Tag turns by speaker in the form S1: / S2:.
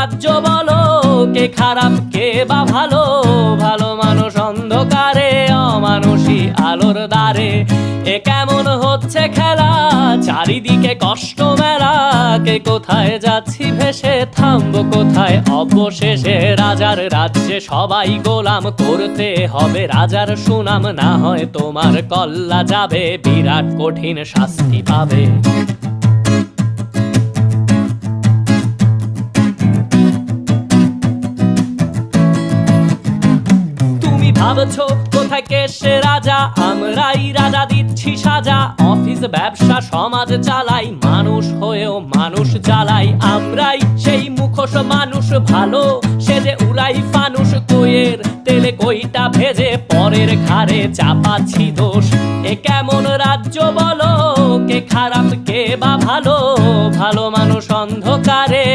S1: রাজ্য বলো, কে খারাপ কে বা ভালো? ভালো মানুষ অন্ধকারে, অমানুষী আলোর দ্বারে। এ কেমন হচ্ছে খেলা, চারিদিকে কষ্ট মেলা। কে কোথায় যাচ্ছি ভেসে, থামবো কোথায় অবশেষে? রাজার রাজ্যে সবাই গোলাম, করতে হবে রাজার সুনাম। না হয় তোমার কল্লা যাবে, বিরাট কঠিন শাস্তি পাবে। ভাবছো কোথায় কে সে রাজা, আমরাই রাজা দিচ্ছি সাজা। অফিস ব্যবসা সমাজ চালাই, মানুষ হয়েও মানুষ জ্বালাই। আমরাই সেই মুখোশ মানুষ ভালো, সে যে উড়াই ফানুষ। কইয়ের তেলে কইটা ভেজে পরের ঘাড়ে চাপাচ্ছি দোষ। এ কেমন রাজ্য বলো, কে খারাপ কে বা ভালো? ভালো মানুষ অন্ধকারে।